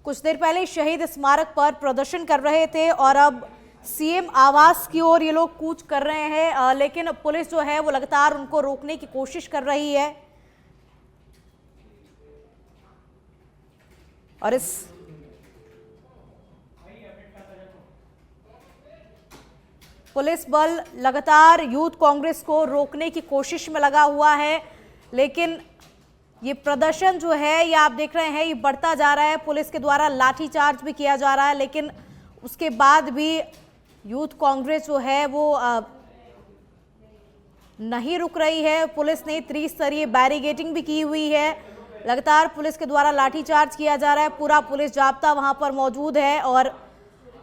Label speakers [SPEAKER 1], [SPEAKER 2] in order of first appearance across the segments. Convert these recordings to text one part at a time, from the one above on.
[SPEAKER 1] कुछ देर पहले शहीद स्मारक पर प्रदर्शन कर रहे थे और अब सीएम आवास की ओर ये लोग कूच कर रहे हैं, लेकिन पुलिस जो है वो लगातार उनको रोकने की कोशिश कर रही है। और इस पुलिस बल लगातार यूथ कांग्रेस को रोकने की कोशिश में लगा हुआ है, लेकिन ये प्रदर्शन जो है ये आप देख रहे हैं ये बढ़ता जा रहा है। पुलिस के द्वारा लाठीचार्ज भी किया जा रहा है, लेकिन उसके बाद भी यूथ कांग्रेस जो है वो नहीं रुक रही है। पुलिस ने त्रिस्तरीय बैरिकेडिंग भी की हुई है, लगातार पुलिस के द्वारा लाठीचार्ज किया जा रहा है। पूरा पुलिस जाब्ता वहां पर मौजूद है, और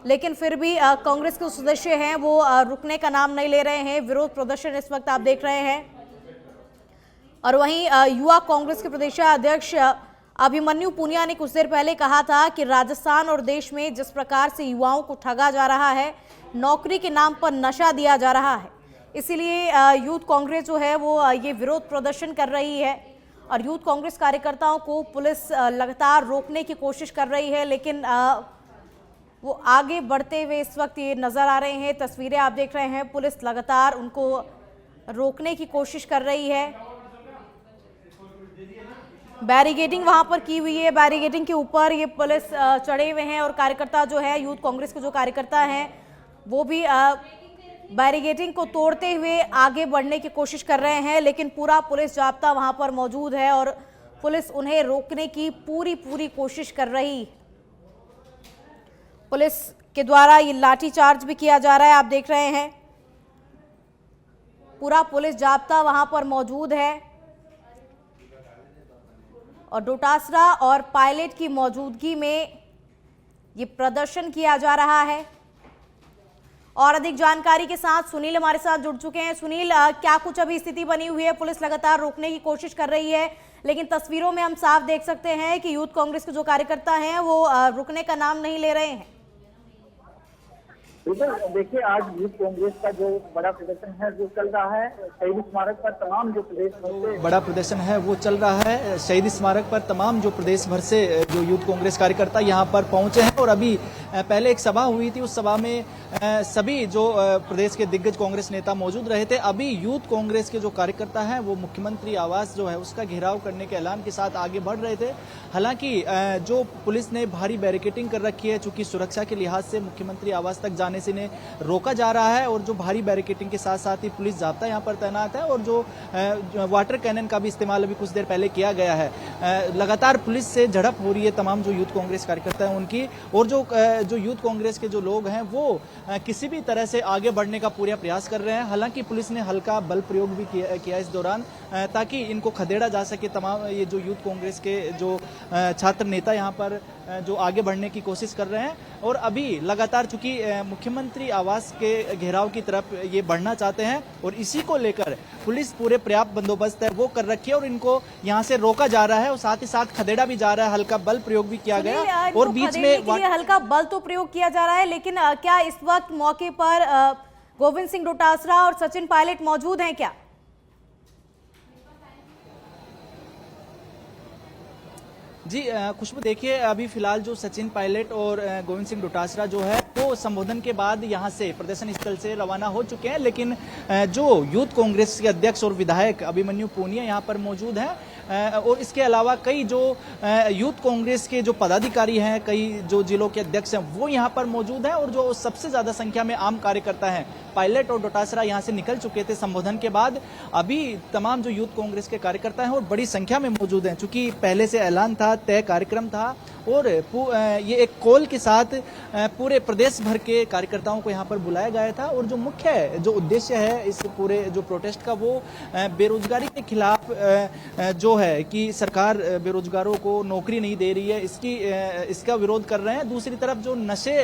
[SPEAKER 1] लेकिन फिर भी कांग्रेस के सदस्य हैं वो रुकने का नाम नहीं ले रहे हैं। विरोध प्रदर्शन इस वक्त आप देख रहे हैं। और वहीं युवा कांग्रेस के प्रदेशाध्यक्ष अभिमन्यु पुनिया ने कुछ देर पहले कहा था कि राजस्थान और देश में जिस प्रकार से युवाओं को ठगा जा रहा है, नौकरी के नाम पर नशा दिया जा रहा है, इसीलिए यूथ कांग्रेस जो है वो ये विरोध प्रदर्शन कर रही है। और यूथ कांग्रेस कार्यकर्ताओं को पुलिस लगातार रोकने की कोशिश कर रही है, लेकिन वो आगे बढ़ते हुए इस वक्त ये नजर आ रहे हैं। तस्वीरें आप देख रहे हैं, पुलिस लगातार उनको रोकने की कोशिश कर रही है। बैरिकेडिंग वहां पर की हुई है, बैरिकेडिंग के ऊपर ये पुलिस चढ़े हुए हैं, और कार्यकर्ता जो है यूथ कांग्रेस के जो कार्यकर्ता हैं वो भी बैरिकेडिंग को तोड़ते हुए आगे बढ़ने की कोशिश कर रहे हैं, लेकिन पूरा पुलिस जाब्ता वहां पर मौजूद है और पुलिस उन्हें रोकने की पूरी कोशिश कर रही है। पुलिस के द्वारा ये लाठीचार्ज भी किया जा रहा है, आप देख रहे हैं पूरा पुलिस जाब्ता वहां पर मौजूद है, और डोटासरा और पायलट की मौजूदगी में ये प्रदर्शन किया जा रहा है। और अधिक जानकारी के साथ सुनील हमारे साथ जुड़ चुके हैं। सुनील, क्या कुछ अभी स्थिति बनी हुई है? पुलिस लगातार रोकने की कोशिश कर रही है, लेकिन तस्वीरों में हम साफ देख सकते हैं कि यूथ कांग्रेस के जो कार्यकर्ता हैं वो रुकने का नाम नहीं ले रहे हैं।
[SPEAKER 2] देखिए, आज यूथ कांग्रेस का जो बड़ा प्रदर्शन है वो चल रहा है शहीद स्मारक पर। तमाम जो प्रदेश भर से
[SPEAKER 3] बड़ा प्रदर्शन है वो चल रहा है शहीद स्मारक पर। तमाम जो प्रदेश भर से जो यूथ कांग्रेस कार्यकर्ता यहाँ पर पहुंचे हैं, और अभी पहले एक सभा हुई थी, उस सभा में सभी जो प्रदेश के दिग्गज कांग्रेस नेता मौजूद रहे थे। अभी यूथ कांग्रेस के जो कार्यकर्ता हैं वो मुख्यमंत्री आवास जो है उसका घेराव करने के ऐलान के साथ आगे बढ़ रहे थे। हालांकि जो पुलिस ने भारी बैरिकेडिंग कर रखी है, चूंकि सुरक्षा के लिहाज से मुख्यमंत्री आवास तक जाने से रोका जा रहा है, और जो भारी बैरिकेडिंग के साथ साथ ही पुलिस जाब्ता यहाँ पर तैनात है, और जो वाटर कैनन का भी इस्तेमाल अभी कुछ देर पहले किया गया है। लगातार पुलिस से झड़प हो रही है तमाम जो यूथ कांग्रेस कार्यकर्ता हैं उनकी, और जो यूथ कांग्रेस के जो लोग हैं वो किसी भी तरह से आगे बढ़ने का पूरा प्रयास कर रहे हैं। हालांकि पुलिस ने हल्का बल प्रयोग भी किया इस दौरान, ताकि इनको खदेड़ा जा सके। तमाम ये जो यूथ कांग्रेस के जो छात्र नेता यहाँ पर जो आगे बढ़ने की कोशिश कर रहे हैं, और अभी लगातार चूंकि मुख्यमंत्री आवास के घेराव की तरफ ये बढ़ना चाहते हैं, और इसी को लेकर पुलिस पूरे पर्याप्त बंदोबस्त है वो कर रखी है, और इनको यहाँ से रोका जा रहा है, और साथ ही साथ खदेड़ा भी जा रहा है, हल्का बल प्रयोग भी किया गया, और बीच में
[SPEAKER 1] हल्का बल तो प्रयोग किया जा रहा है। लेकिन क्या इस वक्त मौके पर गोविंद सिंह डोटासरा और सचिन पायलट मौजूद हैं क्या?
[SPEAKER 3] जी खुशबू, देखिए अभी फिलहाल जो सचिन पायलट और गोविंद सिंह डोटासरा जो है वो संबोधन के बाद यहाँ से प्रदर्शन स्थल से रवाना हो चुके हैं, लेकिन जो यूथ कांग्रेस के अध्यक्ष और विधायक अभिमन्यु पुनिया यहाँ पर मौजूद हैं, और इसके अलावा कई जो यूथ कांग्रेस के जो पदाधिकारी हैं, कई जो जिलों के अध्यक्ष हैं वो यहाँ पर मौजूद हैं, और जो सबसे ज्यादा संख्या में आम कार्यकर्ता हैं पायलट और डोटासरा यहाँ से निकल चुके थे संबोधन के बाद। अभी तमाम जो यूथ कांग्रेस के कार्यकर्ता हैं और बड़ी संख्या में मौजूद हैं, चूंकि पहले से ऐलान था, तय कार्यक्रम था, और ये एक कॉल के साथ पूरे प्रदेश भर के कार्यकर्ताओं को यहाँ पर बुलाया गया था। और जो मुख्य जो उद्देश्य है इस पूरे जो प्रोटेस्ट का वो बेरोजगारी के खिलाफ जो है कि सरकार बेरोजगारों को नौकरी नहीं दे रही है, इसका विरोध कर रहे हैं। दूसरी तरफ जो नशे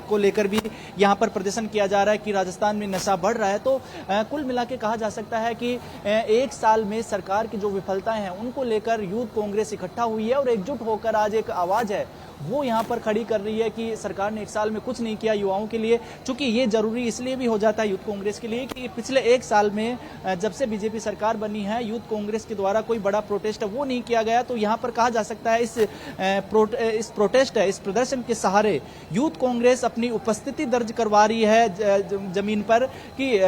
[SPEAKER 3] को लेकर भी यहाँ पर प्रदर्शन किया जा रहा है कि राजस्थान में नशा बढ़ रहा है। तो कुल मिला के कहा जा सकता है कि एक साल में सरकार की जो विफलताएं हैं उनको लेकर यूथ कांग्रेस इकट्ठा हुई है, और एकजुट होकर आज एक आवाज है वो यहाँ पर खड़ी कर रही है कि सरकार ने 1 साल में कुछ नहीं किया युवाओं के लिए। चूंकि ये जरूरी इसलिए भी हो जाता है यूथ कांग्रेस के लिए कि पिछले 1 साल में जब से बीजेपी सरकार बनी है यूथ कांग्रेस के द्वारा कोई बड़ा प्रोटेस्ट वो नहीं किया गया। तो यहाँ पर कहा जा सकता है इस प्रोटेस्ट है, इस प्रदर्शन के सहारे यूथ कांग्रेस अपनी उपस्थिति दर्ज करवा रही है जमीन पर कि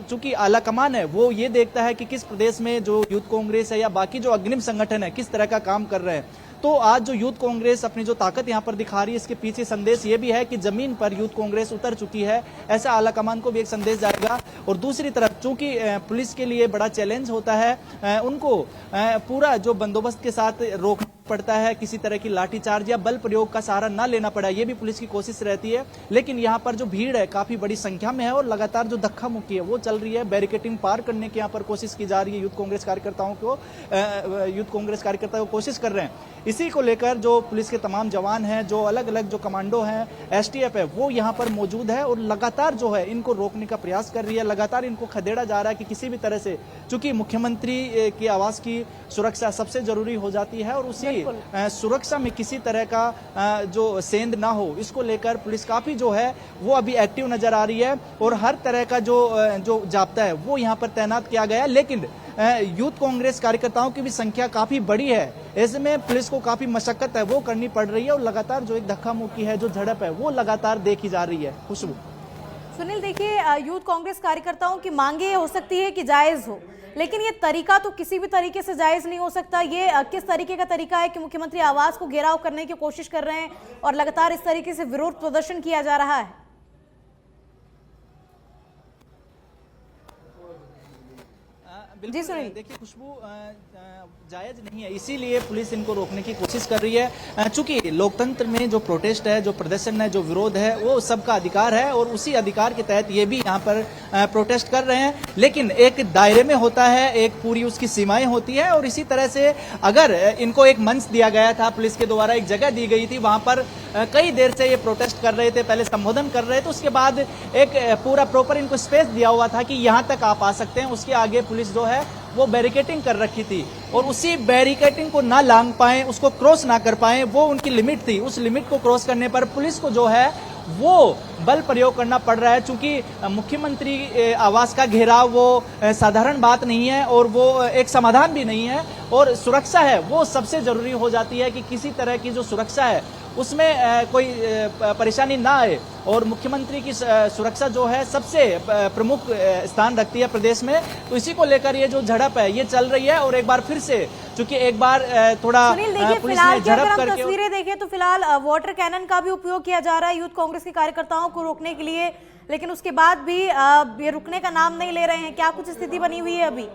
[SPEAKER 3] चूंकि आला कमान है वो ये देखता है कि किस प्रदेश में जो यूथ कांग्रेस है या बाकी जो अग्रिम संगठन है किस तरह का काम कर रहे हैं। तो आज जो यूथ कांग्रेस अपनी जो ताकत यहां पर दिखा रही है इसके पीछे संदेश ये भी है कि जमीन पर यूथ कांग्रेस उतर चुकी है, ऐसा आला कमान को भी एक संदेश जाएगा। और दूसरी तरफ चूंकि पुलिस के लिए बड़ा चैलेंज होता है, उनको पूरा जो बंदोबस्त के साथ रोकना पड़ता है, किसी तरह की लाठीचार्ज या बल प्रयोग का सहारा न लेना पड़ा, ये भी पुलिस की कोशिश रहती है। लेकिन यहाँ पर जो भीड़ है काफी बड़ी संख्या में है और लगातार जो धक्का मुक्की है वो चल रही है। बैरिकेटिंग पार करने की यहाँ पर कोशिश की जा रही है, यूथ कांग्रेस कार्यकर्ता कोशिश कर रहे हैं। इसी को लेकर जो पुलिस के तमाम जवान हैं, जो अलग अलग जो कमांडो हैं, एसटीएफ है, वो यहाँ पर मौजूद है और लगातार जो है इनको रोकने का प्रयास कर रही है। लगातार इनको खदेड़ा जा रहा है कि किसी भी तरह से, चूंकि मुख्यमंत्री के आवास की सुरक्षा सबसे जरूरी हो जाती है और उसी सुरक्षा में किसी तरह का जो सेंध ना हो, इसको लेकर पुलिस काफी जो है वो अभी एक्टिव नजर आ रही है और हर तरह का जो जाब्ता है वो यहाँ पर तैनात किया गया है। लेकिन यूथ कांग्रेस कार्यकर्ताओं की भी संख्या काफी बड़ी है, ऐसे में पुलिस को काफी मशक्कत है वो करनी पड़ रही है और लगातार जो एक धक्का मुक्की है, जो झड़प है वो लगातार देखी जा रही है। खुशबू।
[SPEAKER 1] सुनील, देखिए यूथ कांग्रेस कार्यकर्ताओं की मांगे हो सकती है कि जायज हो, लेकिन ये तरीका तो किसी भी तरीके से जायज नहीं हो सकता। ये किस तरीके का तरीका है कि मुख्यमंत्री आवास को घेराव करने की कोशिश कर रहे हैं और लगातार इस तरीके से विरोध प्रदर्शन किया जा रहा है। जी सुनील।
[SPEAKER 3] देखिए खुशबू, जायज नहीं है, इसीलिए पुलिस इनको रोकने की कोशिश कर रही है। चूंकि लोकतंत्र में जो प्रोटेस्ट है, जो प्रदर्शन है, जो विरोध है, वो सबका अधिकार है और उसी अधिकार के तहत ये भी यहाँ पर प्रोटेस्ट कर रहे हैं। लेकिन एक दायरे में होता है, एक पूरी उसकी सीमाएं होती है और इसी तरह से अगर इनको एक मंच दिया गया था, पुलिस के द्वारा एक जगह दी गई थी, वहां पर कई देर से ये प्रोटेस्ट कर रहे थे, पहले संबोधन कर रहे थे, उसके बाद एक पूरा प्रॉपर इनको स्पेस दिया हुआ था कि यहाँ तक आप आ सकते हैं। उसके आगे पुलिस जो है वो बैरिकेटिंग कर रखी थी और उसी बैरिकेटिंग को ना लांग पाए, उसको क्रॉस ना कर पाए, वो उनकी लिमिट थी। उस लिमिट को क्रॉस करने पर पुलिस को जो है वो बल प्रयोग करना पड़ रहा है। चूंकि मुख्यमंत्री आवास का घेराव वो साधारण बात नहीं है और वो एक समाधान भी नहीं है और सुरक्षा है वो सबसे जरूरी हो जाती है कि किसी तरह की जो सुरक्षा है उसमें कोई परेशानी ना आए और मुख्यमंत्री की सुरक्षा जो है सबसे प्रमुख स्थान रखती है प्रदेश में। तो इसी को लेकर ये जो झड़प है ये चल रही है और एक बार फिर से, चूंकि एक बार थोड़ा पुलिस ने झड़प करके,
[SPEAKER 1] तस्वीरें देखें तो फिलहाल वाटर कैनन का भी उपयोग किया जा रहा है यूथ कांग्रेस के कार्यकर्ताओं को रोकने के लिए, लेकिन उसके बाद भी ये रुकने का नाम नहीं ले रहे हैं। क्या कुछ स्थिति बनी हुई है अभी?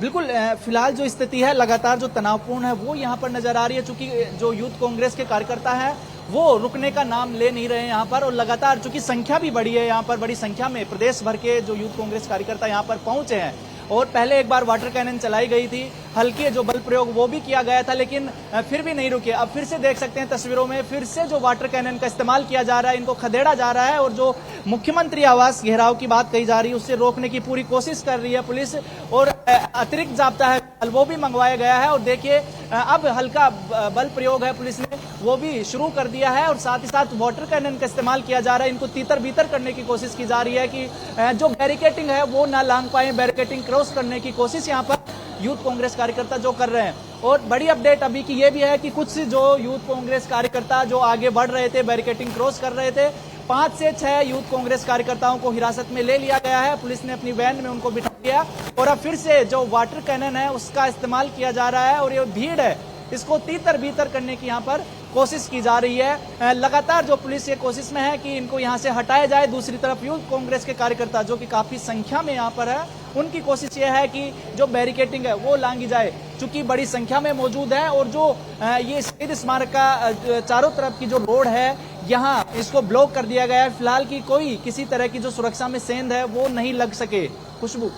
[SPEAKER 3] बिल्कुल, फिलहाल जो स्थिति है लगातार जो तनावपूर्ण है वो यहाँ पर नजर आ रही है। चूंकि जो यूथ कांग्रेस के कार्यकर्ता हैं वो रुकने का नाम ले नहीं रहे हैं यहाँ पर और लगातार, चूंकि संख्या भी बड़ी है यहाँ पर, बड़ी संख्या में प्रदेश भर के जो यूथ कांग्रेस कार्यकर्ता यहाँ पर पहुंचे हैं और पहले एक बार वाटर कैनन चलाई गई थी, हल्के जो बल प्रयोग वो भी किया गया था, लेकिन फिर भी नहीं रुके। अब फिर से देख सकते हैं तस्वीरों में, फिर से जो वाटर कैनन का इस्तेमाल किया जा रहा है, इनको खदेड़ा जा रहा है और जो मुख्यमंत्री आवास घेराव की बात कही जा रही है उससे रोकने की पूरी कोशिश कर रही है पुलिस और अतिरिक्त जाब्ता है वो भी मंगवाया गया है। और देखिए अब हल्का बल प्रयोग है पुलिस ने वो भी शुरू कर दिया है और साथ ही साथ वाटर कैनन का इस्तेमाल किया जा रहा है। इनको तीतर बीतर करने की कोशिश की जा रही है कि जो बैरिकेटिंग है वो ना लांग पाए, बैरिकेटिंग क्रॉस करने की कोशिश यहाँ पर यूथ कांग्रेस कार्यकर्ता जो कर रहे हैं। और बड़ी अपडेट अभी की ये भी है कि कुछ जो यूथ कांग्रेस कार्यकर्ता जो आगे बढ़ रहे थे, बैरिकेटिंग क्रॉस कर रहे थे, 5 से 6 यूथ कांग्रेस कार्यकर्ताओं को हिरासत में ले लिया गया है। पुलिस ने अपनी वैन में उनको बिठा दिया और अब फिर से जो वाटर कैनन है उसका इस्तेमाल किया जा रहा है और ये भीड़ है इसको तीतर बीतर करने की यहाँ पर कोशिश की जा रही है। लगातार जो पुलिस ये कोशिश में है कि इनको यहाँ से हटाया जाए। दूसरी तरफ यूथ कांग्रेस के कार्यकर्ता जो कि काफी संख्या में यहाँ पर है, उनकी कोशिश ये है कि जो बैरिकेटिंग है वो लांगी जाए, चूंकि बड़ी संख्या में मौजूद है और जो ये शहीद स्मारक का चारों तरफ की जो रोड है यहाँ इसको ब्लॉक कर दिया गया है फिलहाल की कोई किसी तरह की जो सुरक्षा में सेंध है वो नहीं लग सके। खुशबू।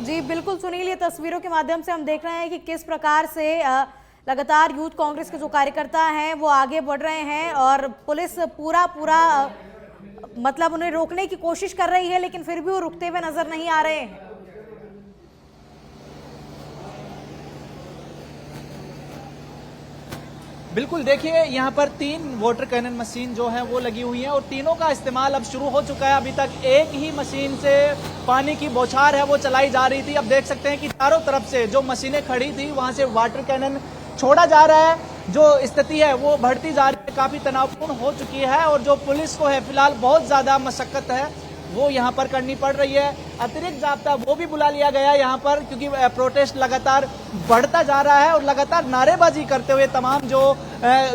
[SPEAKER 1] जी बिल्कुल सुनील, ये तस्वीरों के माध्यम से हम देख रहे हैं कि किस प्रकार से लगातार यूथ कांग्रेस के जो कार्यकर्ता हैं वो आगे बढ़ रहे हैं और पुलिस पूरा मतलब उन्हें रोकने की कोशिश कर रही है, लेकिन फिर भी वो रुकते हुए नजर नहीं आ रहे हैं।
[SPEAKER 3] बिल्कुल, देखिए यहाँ पर 3 वाटर कैनन मशीन जो है वो लगी हुई हैं और तीनों का इस्तेमाल अब शुरू हो चुका है। अभी तक एक ही मशीन से पानी की बौछार है वो चलाई जा रही थी। अब देख सकते हैं कि चारों तरफ से जो मशीनें खड़ी थी वहां से वाटर कैनन छोड़ा जा रहा है। जो स्थिति है वो बढ़ती जा रही है, काफी तनावपूर्ण हो चुकी है और जो पुलिस को है फिलहाल बहुत ज्यादा मशक्कत है वो यहाँ पर करनी पड़ रही है। अतिरिक्त जाब्ता वो भी बुला लिया गया यहाँ पर, क्योंकि प्रोटेस्ट लगातार बढ़ता जा रहा है और लगातार नारेबाजी करते हुए तमाम जो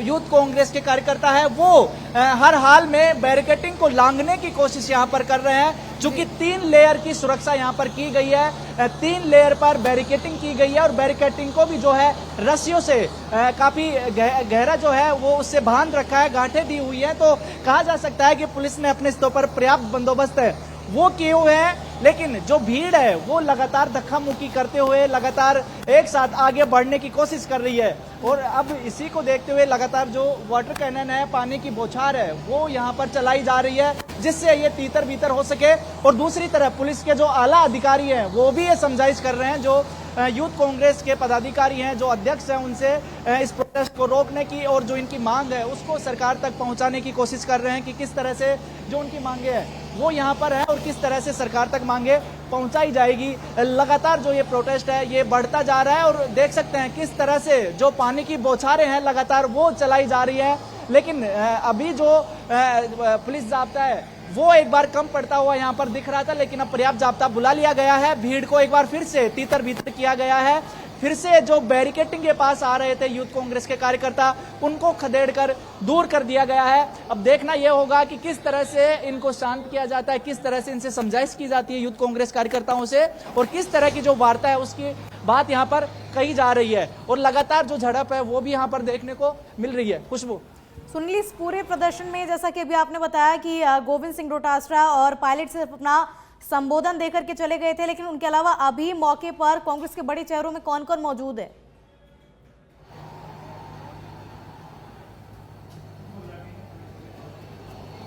[SPEAKER 3] यूथ कांग्रेस के कार्यकर्ता है वो हर हाल में बैरिकेडिंग को लांघने की कोशिश यहाँ पर कर रहे हैं। चूंकि 3 लेयर की सुरक्षा यहाँ पर की गई है, 3 लेयर पर बैरिकेडिंग की गई है और बैरिकेडिंग को भी जो है रस्सियों से काफी गहरा जो है वो उससे बांध रखा है, गांठें दी हुई है। तो कहा जा सकता है कि पुलिस ने अपने स्तर पर पर्याप्त बंदोबस्त वो किए हुए हैं, लेकिन जो भीड़ है वो लगातार धक्का मुक्की करते हुए लगातार एक साथ आगे बढ़ने की कोशिश कर रही है। और अब इसी को देखते हुए लगातार जो वाटर कैनन है, पानी की बौछार है वो यहाँ पर चलाई जा रही है, जिससे ये तीतर बीतर हो सके। और दूसरी तरफ पुलिस के जो आला अधिकारी हैं वो भी ये समझाइश कर रहे हैं, जो यूथ कांग्रेस के पदाधिकारी हैं, जो अध्यक्ष हैं, उनसे इस प्रोटेस्ट को रोकने की और जो इनकी मांग है उसको सरकार तक पहुंचाने की कोशिश कर रहे हैं कि किस तरह से जो उनकी मांगे हैं वो यहाँ पर है और किस तरह से सरकार तक मांगे पहुंचाई जाएगी। लगातार जो ये प्रोटेस्ट है ये बढ़ता जा रहा है और देख सकते हैं किस तरह से जो पानी की बौछारें हैं लगातार वो चलाई जा रही है। लेकिन अभी जो पुलिस जाब्ता है वो एक बार कम पड़ता हुआ यहाँ पर दिख रहा था, लेकिन अब पर्याप्त जाब्ता बुला लिया गया है। भीड़ को एक बार फिर से तीतर बीतर किया गया है। फिर से जो बैरिकेडिंग के पास आ रहे थे यूथ कांग्रेस के कार्यकर्ता उनको खदेड़कर दूर कर दिया गया है। अब देखना यह होगा कि किस तरह से इनको शांत किया जाता है, किस तरह से इनसे समझाइश की जाती है यूथ कांग्रेस कार्यकर्ताओं से, और किस तरह की जो वार्ता है उसकी बात यहाँ पर कही जा रही है। और लगातार जो झड़प है वो भी यहाँ पर देखने को मिल रही है। खुशबू,
[SPEAKER 1] सुनील, इस पूरे प्रदर्शन में जैसा कि अभी आपने बताया कि गोविंद सिंह डोटासरा और पायलट सिर्फ अपना संबोधन देकर के चले गए थे, लेकिन उनके अलावा अभी मौके पर कांग्रेस के बड़े चेहरों में कौन कौन मौजूद है?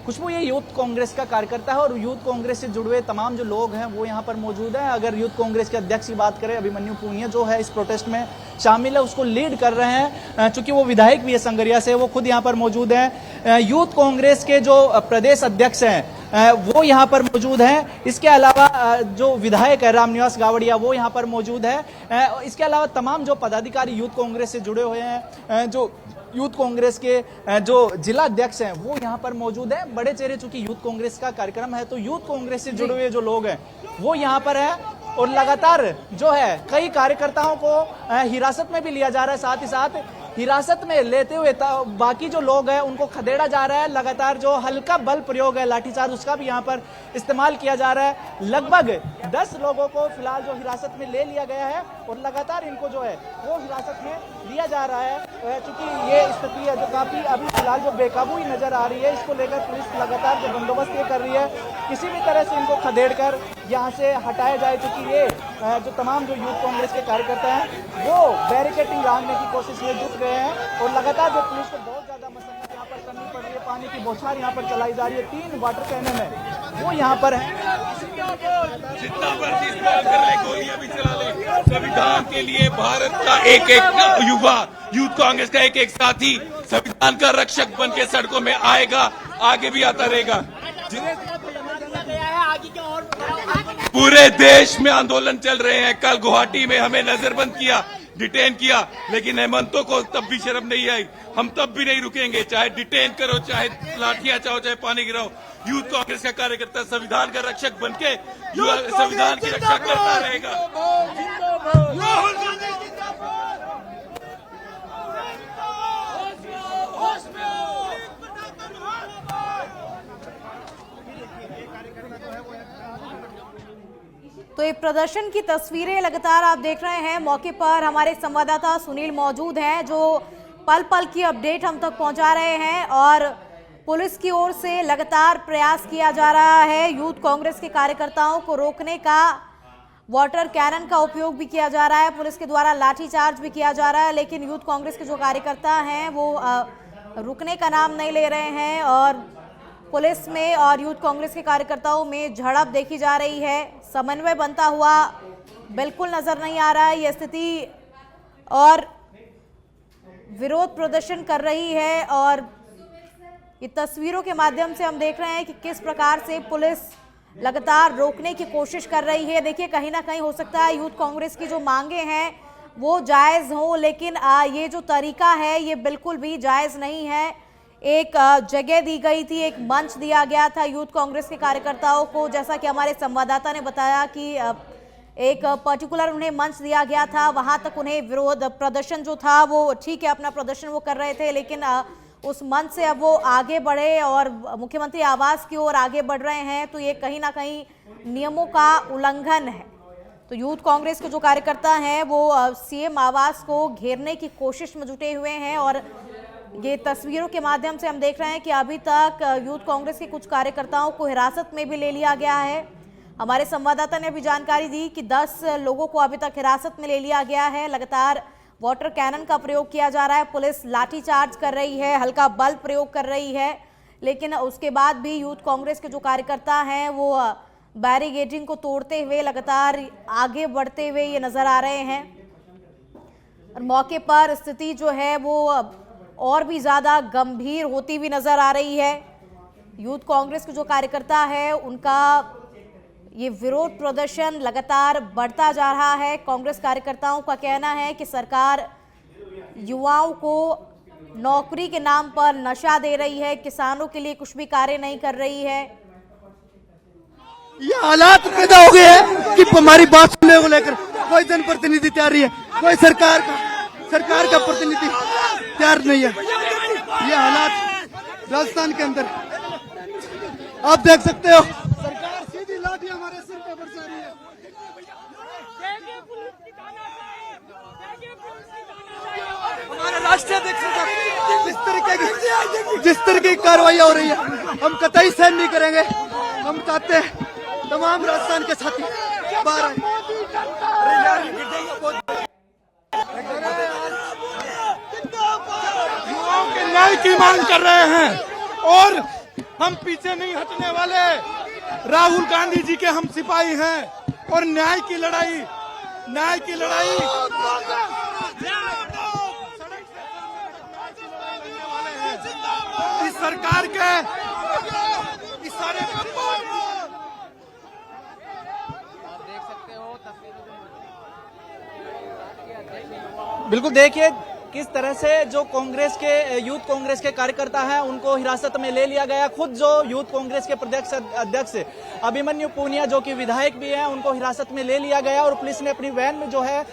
[SPEAKER 3] खुशबू, ये यूथ कांग्रेस का कार्यकर्ता है और यूथ कांग्रेस से जुड़े हुए तमाम जो लोग हैं वो यहाँ पर मौजूद हैं। अगर यूथ कांग्रेस के अध्यक्ष की बात करें, अभिमन्यु पूनिया जो है इस प्रोटेस्ट में शामिल है, उसको लीड कर रहे हैं। चूंकि वो विधायक भी है संगरिया से, वो खुद यहाँ पर मौजूद हैं। यूथ कांग्रेस के जो प्रदेश अध्यक्ष हैं वो यहाँ पर मौजूद हैं। इसके अलावा जो विधायक है रामनिवास गावड़िया वो यहाँ पर मौजूद है। इसके अलावा तमाम जो पदाधिकारी यूथ कांग्रेस से जुड़े हुए हैं, जो यूथ कांग्रेस के जो जिला अध्यक्ष हैं वो यहाँ पर मौजूद हैं। बड़े चेहरे, चूंकि यूथ कांग्रेस का कार्यक्रम है तो यूथ कांग्रेस से जुड़े हुए जो लोग हैं वो यहाँ पर है। और लगातार जो है कई कार्यकर्ताओं को हिरासत में भी लिया जा रहा है, साथ ही साथ हिरासत में लेते हुए बाकी जो लोग हैं उनको खदेड़ा जा रहा है। लगातार जो हल्का बल प्रयोग है, लाठीचार्ज, उसका भी यहाँ पर इस्तेमाल किया जा रहा है। लगभग 10 लोगों को फिलहाल जो हिरासत में ले लिया गया है और लगातार इनको जो है वो हिरासत में लिया जा रहा है। चूंकि ये स्थिति है जो काफी अभी फिलहाल जो बेकाबू ही नजर आ रही है, इसको लेकर पुलिस लगातार जो बंदोबस्त ये कर रही है किसी भी तरह से इनको खदेड़ कर यहाँ से हटाया जाए। चूंकि ये जो तमाम जो यूथ कांग्रेस के कार्यकर्ता हैं वो बैरिकेडिंग लांघने की कोशिश में जुट गए हैं और लगातार जो पुलिस को बहुत ज्यादा मशक्कत यहाँ पर करनी पड़ रही है। पानी की बौछार यहाँ पर चलाई जा रही है। 3 वाटर कैनन है वो यहाँ पर है।
[SPEAKER 4] जितना मर्जी इस्तेमाल कर ले, गोलियां भी चला ले, संविधान के लिए भारत का एक एक युवा, यूथ कांग्रेस का एक एक साथी संविधान का रक्षक बन के सड़कों में आएगा, आगे भी आता रहेगा। पूरे देश में आंदोलन चल रहे हैं। कल गुवाहाटी में हमें नजरबंद किया, डिटेन किया, लेकिन हेमंतों को तब भी शर्म नहीं आई। हम तब भी नहीं रुकेंगे, चाहे डिटेन करो, चाहे लाठियां चाहो, चाहे पानी गिराओ। यूथ कांग्रेस का कार्यकर्ता संविधान का रक्षक बनके संविधान की रक्षा करता रहेगा।
[SPEAKER 1] तो ये प्रदर्शन की तस्वीरें लगातार आप देख रहे हैं। मौके पर हमारे संवाददाता सुनील मौजूद हैं जो पल पल की अपडेट हम तक पहुंचा रहे हैं और पुलिस की ओर से लगातार प्रयास किया जा रहा है यूथ कांग्रेस के कार्यकर्ताओं को रोकने का। वाटर कैनन का उपयोग भी किया जा रहा है, पुलिस के द्वारा लाठीचार्ज भी किया जा रहा है, लेकिन यूथ कांग्रेस के जो कार्यकर्ता हैं वो रुकने का नाम नहीं ले रहे हैं और पुलिस में और यूथ कांग्रेस के कार्यकर्ताओं में झड़प देखी जा रही है। समन्वय बनता हुआ बिल्कुल नजर नहीं आ रहा है ये स्थिति। और विरोध प्रदर्शन कर रही है और ये तस्वीरों के माध्यम से हम देख रहे हैं कि किस प्रकार से पुलिस लगातार रोकने की कोशिश कर रही है। देखिए, कहीं ना कहीं हो सकता है यूथ कांग्रेस की जो मांगे हैं वो जायज़ हो, लेकिन ये जो तरीका है ये बिल्कुल भी जायज़ नहीं है। एक जगह दी गई थी, एक मंच दिया गया था यूथ कांग्रेस के कार्यकर्ताओं को, जैसा कि हमारे संवाददाता ने बताया कि एक पर्टिकुलर उन्हें मंच दिया गया था, वहां तक उन्हें विरोध प्रदर्शन जो था वो ठीक है, अपना प्रदर्शन वो कर रहे थे, लेकिन उस मंच से अब वो आगे बढ़े और मुख्यमंत्री आवास की ओर आगे बढ़ रहे हैं, तो ये कहीं ना कहीं नियमों का उल्लंघन है। तो यूथ कांग्रेस के जो कार्यकर्ता हैं वो सीएम आवास को घेरने की कोशिश में जुटे हुए हैं और ये तस्वीरों के माध्यम से हम देख रहे हैं कि अभी तक यूथ कांग्रेस के कुछ कार्यकर्ताओं को हिरासत में भी ले लिया गया है। हमारे संवाददाता ने अभी जानकारी दी कि 10 लोगों को अभी तक हिरासत में ले लिया गया है। लगातार वाटर कैनन का प्रयोग किया जा रहा है, पुलिस लाठीचार्ज कर रही है, हल्का बल प्रयोग कर रही है, लेकिन उसके बाद भी यूथ कांग्रेस के जो कार्यकर्ता हैं वो बैरिकेडिंग को तोड़ते हुए लगातार आगे बढ़ते हुए ये नजर आ रहे हैं और मौके पर स्थिति जो है वो और भी ज्यादा गंभीर होती हुई नजर आ रही है। यूथ कांग्रेस के जो कार्यकर्ता है उनका ये विरोध प्रदर्शन लगातार बढ़ता जा रहा है। कांग्रेस कार्यकर्ताओं का कहना है कि सरकार युवाओं को नौकरी के नाम पर नशा दे रही है, किसानों के लिए कुछ भी कार्य नहीं कर रही है।
[SPEAKER 5] ये हालात पैदा हो गए हैं कि हमारी बात सुनने को लेकर कोई जनप्रतिनिधि तैयार नहीं है, कोई सरकार का प्रतिनिधि तैयार नहीं है। ये हालात राजस्थान के अंदर आप देख सकते हो, सरकार सीधी लाठी हमारे सिर पे बरसा रही है। हमारे राष्ट्रीय अध्यक्ष जिस तरह की कार्रवाई हो रही है हम कतई सहन नहीं करेंगे। हम चाहते हैं तमाम राजस्थान के साथी बाहर आए।
[SPEAKER 6] युवाओं के न्याय की मांग कर रहे हैं और हम पीछे नहीं हटने वाले। राहुल गांधी जी के हम सिपाही हैं और न्याय की लड़ाई इस सरकार के इस सारे
[SPEAKER 3] बिल्कुल देखिए किस तरह से जो कांग्रेस के यूथ कांग्रेस के कार्यकर्ता हैं उनको हिरासत में ले लिया गया। खुद जो यूथ कांग्रेस के प्रदेश अध्यक्ष अभिमन्यु पूनिया जो कि विधायक भी हैं उनको हिरासत में ले लिया गया और पुलिस ने अपनी वैन में जो है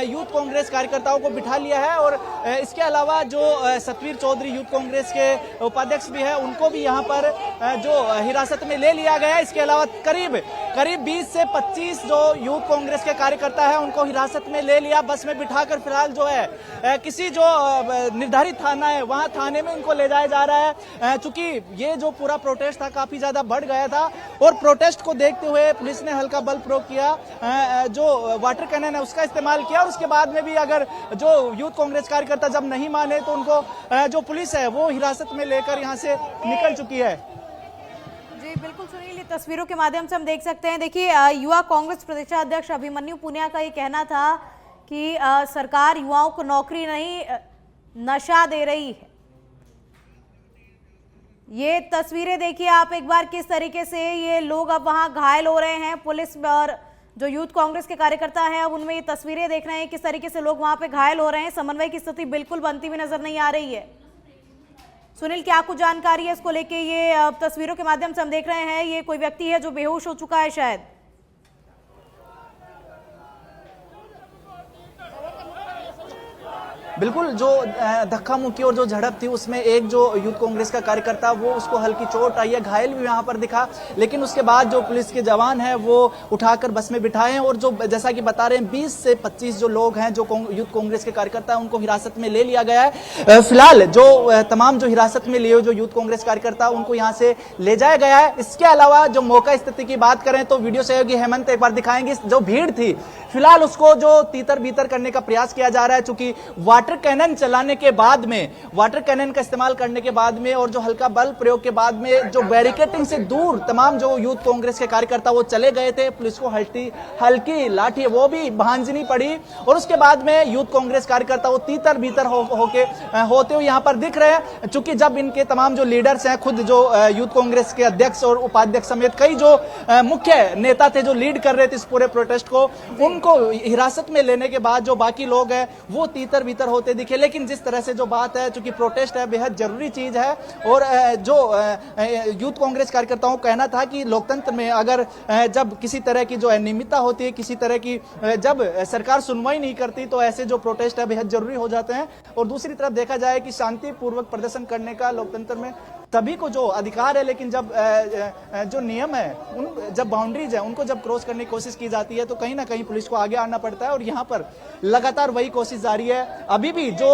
[SPEAKER 3] यूथ कांग्रेस कार्यकर्ताओं को बिठा लिया है। और इसके अलावा जो सतवीर चौधरी यूथ कांग्रेस के उपाध्यक्ष भी है उनको भी यहाँ पर जो हिरासत में ले लिया गया है। इसके अलावा करीब 20 से 25 जो यूथ कांग्रेस के कार्यकर्ता है उनको हिरासत में ले लिया, बस में बिठाकर फिलहाल जो है किसी जो निर्धारित थाना है वहां थाने में इनको ले जाया जा रहा है। चूंकि ये जो पूरा प्रोटेस्ट था काफी ज्यादा बढ़ गया था और प्रोटेस्ट को देखते हुए पुलिस ने हल्का बल प्रयोग किया, जो वाटर कैनन है उसका इस्तेमाल किया और उसके बाद में भी अगर जो यूथ कांग्रेस कार्यकर्ता जब नहीं माने तो उनको जो पुलिस है वो हिरासत में लेकर यहाँ से निकल चुकी है।
[SPEAKER 1] जी बिल्कुल सुनील, ये तस्वीरों के माध्यम से हम देख सकते हैं। देखिए, युवा कांग्रेस प्रदेशाध्यक्ष अभिमन्यु पुनिया का ये कहना था कि सरकार युवाओं को नौकरी नहीं नशा दे रही है। ये तस्वीरें देखिए आप एक बार, किस तरीके से ये लोग अब वहां घायल हो रहे हैं। पुलिस और जो यूथ कांग्रेस के कार्यकर्ता हैं अब उनमें ये तस्वीरें देख रहे हैं किस तरीके से लोग वहां पे घायल हो रहे हैं। समन्वय की स्थिति बिल्कुल बनती हुई नजर नहीं आ रही है। सुनील, क्या कुछ जानकारी है इसको लेके? ये तस्वीरों के माध्यम से हम देख रहे हैं ये कोई व्यक्ति है जो बेहोश हो चुका है शायद।
[SPEAKER 3] बिल्कुल, जो धक्का मुक्की और जो झड़प थी उसमें एक जो यूथ कांग्रेस का कार्यकर्ता वो उसको हल्की चोट आई है, घायल भी यहाँ पर दिखा, लेकिन उसके बाद जो पुलिस के जवान हैं वो उठाकर बस में बिठाए हैं और जो जैसा कि बता रहे हैं 20 से 25 जो लोग हैं जो यूथ कांग्रेस के कार्यकर्ता हैं उनको हिरासत में ले लिया गया है। फिलहाल जो तमाम जो हिरासत में लिए जो यूथ कांग्रेस कार्यकर्ता उनको यहाँ से ले जाया गया है। इसके अलावा जो मौका स्थिति की बात करें तो वीडियो सहयोगी हेमंत एक बार दिखाएंगे। जो भीड़ थी फिलहाल उसको जो तीतर बीतर करने का प्रयास किया जा रहा है, चूंकि वाटर वाटर कैनन चलाने के बाद में, वाटर कैनन का इस्तेमाल करने के बाद में और जो हल्का बल प्रयोग के बाद में जो बैरिकेटिंग से दूर तमाम जो यूथ कांग्रेस के कार्यकर्ता वो चले गए थे, पुलिस को हल्की लाठी वो भी भांजनी पड़ी और उसके बाद में यूथ कांग्रेस कार्यकर्ता वो तीतर भीतर होते हुए यहाँ पर दिख रहे हैं। चूंकि जब इनके तमाम जो लीडर्स हैं, खुद जो यूथ कांग्रेस के अध्यक्ष और उपाध्यक्ष समेत कई जो मुख्य नेता थे जो लीड कर रहे थे इस पूरे प्रोटेस्ट को, उनको हिरासत में लेने के बाद जो बाकी लोग हैं वो तीतर भीतर होते दिखे। लेकिन जिस तरह से जो बात है, चूंकि प्रोटेस्ट है बेहद जरूरी चीज है और जो यूथ कांग्रेस कार्यकर्ताओं को कहना था कि लोकतंत्र में अगर जब किसी तरह की जो अनियमितता होती है, किसी तरह की जब सरकार सुनवाई नहीं करती तो ऐसे जो प्रोटेस्ट है बेहद जरूरी हो जाते हैं। और दूसरी तरफ देखा जाए कि शांतिपूर्वक प्रदर्शन करने का लोकतंत्र में सभी को जो अधिकार है, लेकिन जब जो नियम है, जब बाउंड्रीज है उनको जब क्रॉस करने की कोशिश की जाती है तो कहीं ना कहीं पुलिस को आगे आना पड़ता है और यहाँ पर लगातार वही कोशिश जारी है। अभी भी जो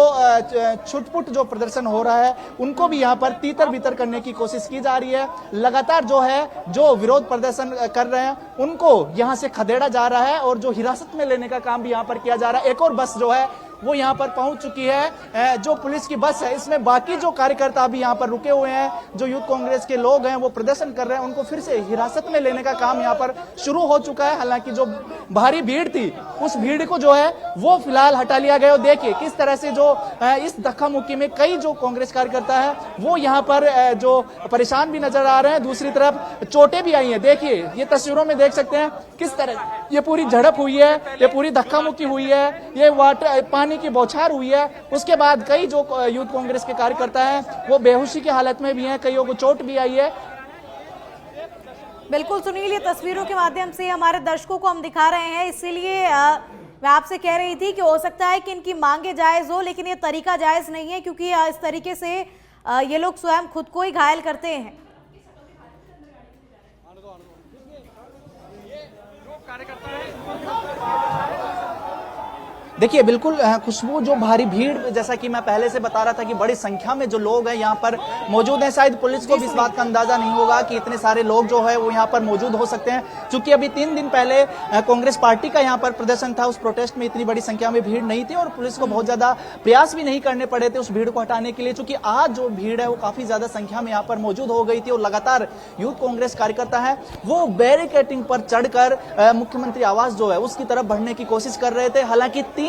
[SPEAKER 3] छुटपुट जो प्रदर्शन हो रहा है उनको भी यहाँ पर तीतर भीतर करने की कोशिश की जा रही है। लगातार जो है जो विरोध प्रदर्शन कर रहे हैं उनको यहाँ से खदेड़ा जा रहा है और जो हिरासत में लेने का काम भी यहाँ पर किया जा रहा है। एक और बस जो है वो यहाँ पर पहुंच चुकी है, जो पुलिस की बस है, इसमें बाकी जो कार्यकर्ता अभी यहाँ पर रुके हुए हैं, जो यूथ कांग्रेस के लोग हैं वो प्रदर्शन कर रहे हैं, उनको फिर से हिरासत में लेने का काम यहाँ पर शुरू हो चुका है। हालांकि जो भारी भीड़ थी उस भीड़ को जो है वो फिलहाल हटा लिया गया। और देखिए किस तरह से जो इस धक्का मुक्की में कई जो कांग्रेस कार्यकर्ता है वो यहाँ पर जो परेशान भी नजर आ रहे हैं, दूसरी तरफ चोटें भी आई है। देखिए ये तस्वीरों में देख सकते हैं किस तरह ये पूरी झड़प हुई है, ये पूरी धक्का मुक्की हुई है, ये पानी की बौछार हुई है। उसके बाद कई जो यूथ कांग्रेस के कार्यकर्ता हैं वो बेहोशी की हालत में भी हैं, कईयों को चोट भी आई है।
[SPEAKER 1] बिल्कुल सुनील, ये तस्वीरों के माध्यम से हमारे दर्शकों को हम दिखा रहे हैं, इसीलिए मैं आपसे कह रही थी कि हो सकता है कि इनकी मांगे जायज हो, लेकिन ये तरीका जायज नहीं है क्योंकि इस तरीके से ये लोग स्वयं खुद को ही घायल करते हैं।
[SPEAKER 3] देखिए बिल्कुल खुशबू, जो भारी भीड़, जैसा कि मैं पहले से बता रहा था कि बड़ी संख्या में जो लोग हैं यहाँ पर मौजूद हैं। शायद पुलिस को भी इस बात का अंदाजा नहीं होगा कि इतने सारे लोग जो है वो यहाँ पर मौजूद हो सकते हैं, क्योंकि अभी 3 दिन पहले कांग्रेस पार्टी का यहाँ पर प्रदर्शन था। उस प्रोटेस्ट में इतनी बड़ी संख्या में भीड़ नहीं थी और पुलिस को बहुत ज्यादा प्रयास भी नहीं करने पड़े थे उस भीड़ को हटाने के लिए, क्योंकि आज जो भीड़ है वो काफी ज्यादा संख्या में यहाँ पर मौजूद हो गई थी और लगातार यूथ कांग्रेस कार्यकर्ता है वो बैरिकेटिंग पर चढ़कर मुख्यमंत्री आवास जो है उसकी तरफ बढ़ने की कोशिश कर रहे थे। हालांकि 3